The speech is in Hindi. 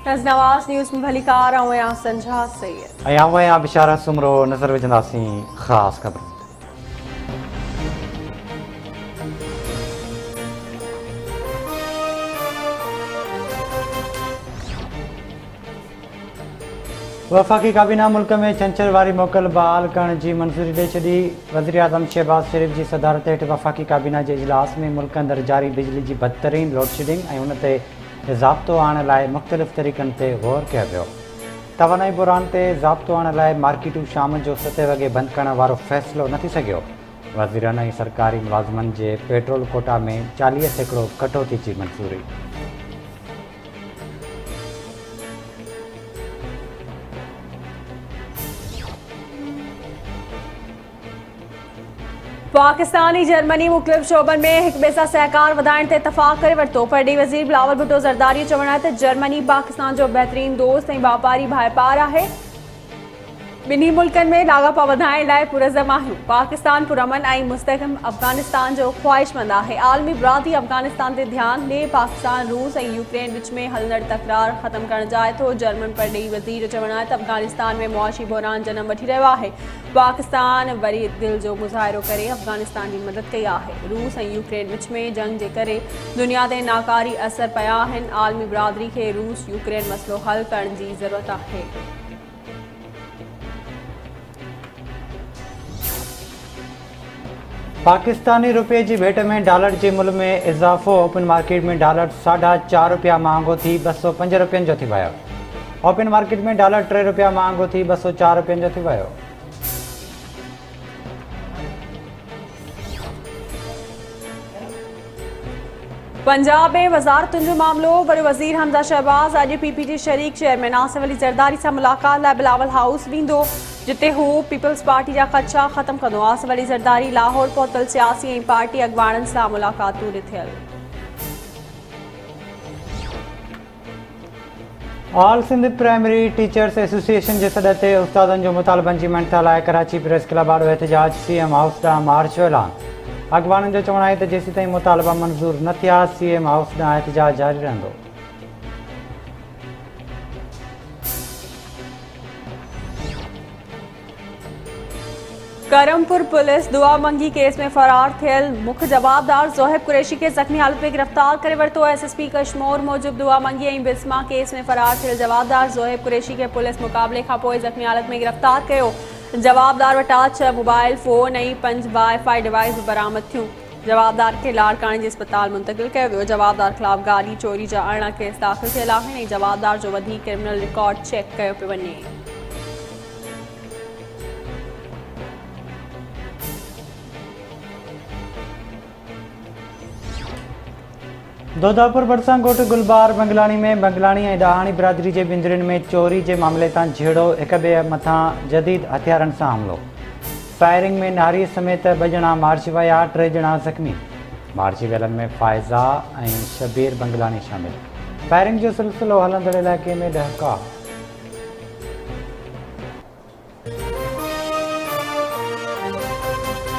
नवाज़ न्यूज़ में भलीकार ऐं संझा सैयद ऐं बिशारा सुमरो नज़र विझंदासीं ख़ासि ख़बरूं। वफ़ाक़ी काबीना मुल्क में छंछर वारी मोकल बहाल करण जी मंज़ूरी ॾेई छॾी। वज़ीर आज़म शहबाज़ शरीफ़ जी सदारत हेठि वफ़ाक़ी काबीना जे इजलास में मुल्क अंदरि जारी बिजली जी बदतरीन लोड शेडिंग ऐं उन ते ज़ाब्तो आणण लाइ मुख़्तलिफ़ तरीक़नि ते ग़ौर कयो वियो। तवानाई बुरान ते ज़ाब्तो आणण लाइ मार्केटूं शाम जो 7 वॻे बंदि करण वारो फ़ैसिलो न थी सघियो। वज़ीरनि ऐं सरकारी मुलाज़िमनि जे पेट्रोल कोटा में 40% कटौती जी मंज़ूरी। पाकिस्तानी जर्मनी मुख़्तलिफ़ शोबनि में हिक ॿिए सां सहकार वधाइण ते इतफ़ाक़ करे वरितो। परॾेही वज़ीर बिलावल भुट्टो ज़रदारी चवण आहे त जर्मनी पाकिस्तान जो बहितरीन दोस्त ऐं वापारी भाइपार आहे। ॿिन्ही मुल्कनि में लाॻापा वधाइण लाइ पुरज़म आहियूं। पाकिस्तान पुरअमन ऐं मुस्तहकम अफ़गानिस्तान जो ख़्वाहिशमंद आहे। आलमी बिरादरी अफ़गानिस्तान ते ध्यानु ॾे। पाकिस्तान रूस ऐं यूक्रेन विच में हलंदड़ तकरार ख़त्म करणु चाहे थो। जर्मन परॾेही वज़ीर चवण आहे त अफ़गानिस्तान में मुआशी बहरान जनम वठी रहियो आहे। पाकिस्तान वरी दिलि जो मुज़ाहिरो करे अफ़गानिस्तान जी मदद कई आहे। रूस ऐं यूक्रेन विच में जंग जे करे दुनिया ते नाकारी असर पिया आहिनि। आलमी बिरादरी खे रूस यूक्रेन मसइलो हल करण जी ज़रूरत आहे। पाकिस्तानी रुपये जी भेट में डॉलर जे मुल्क में इज़ाफ़ो। ओपन मार्केट में डॉलर ₹4.5 महांगो थी ₹205 जो थी वियो। ओपन मार्केट में डॉलर ₹3 महांगो थी ₹204 जो थी वियो। पंजाब में वज़ारतुनि जो मामिलो। वरी वज़ीर हमज़ा शहबाज़ अॼु PPT शरीक चेयरमैन आसिफ अली ज़रदारी सां मुलाक़ात लाइ बिलावल हाउस वेंदो, जिते हू पीपल्स पार्टी जा ख़दशा ख़त्म कंदो। आसिफ अली ज़रदारी लाहौर पहुतल सियासी ऐं पार्टी अॻवाननि सां मुलाक़ातूं ॾिठल। All Sindh primary teachers association जे सॾ ते उस्तादनि जो मुतालबनि जी मञता लाइ कराची प्रेस क्लब वारो एहतजाज CM हाउस ॾांहुं मार्च जो ऐलान। अॻवाननि जो चवणु आहे त जेसीं ताईं मुतालबा मंज़ूर न थिया CM हाउस ॾांहुं एहतजाज जारी रहंदो। करमपुर पुलिस दुआ मंगी केस में फरार थियल मुख्य जवाबदार ज़ोहेब कुरैशी खे ज़ख़्मी हालत में गिरफ़्तार करे वरितो। SSP कश्मीर मूजिब दुआ मंगी ऐं बिस्मा केस में फरार थियल जवाबदार ज़ोहेब कुरैशी खे पुलिस मुक़ाबले खां पोइ ज़ख़्मी हालत में गिरफ़्तार कयो। जवाबदार वटां 6 मोबाइल फ़ोन ऐं 5 वाईफाई डिवाइस बरामद थियूं। जवाबदार खे लाड़काणे जे अस्पताल मुंतक़िल कयो वियो। जवाबदार ख़िलाफ़ गाॾी चोरी जा 18 केस दाख़िल थियल आहिनि ऐं जवाबदार जो वधीक क्रिमिनल रिकॉर्ड चेक कयो पियो वञे। दोदापुर भरसां ॻोठ गुलबार बंगलाणी में बंगलाणी ऐं ॾहाणी बिरादरी जे बिंदरियुनि में चोरी जे मामले तां झेड़ो, हिक ॿिए मथां जदीद हथियारनि सां हमिलो। फायरिंग में नारी समेत 2 ॼणा मारिजी विया, 3 ॼणा ज़ख़्मी। मारिजी वियलनि में फ़ाइज़ा ऐं शबीर बंगलाणी शामिल। फायरिंग जो सिलसिलो हलंदड़ इलाइक़े में ॾहका।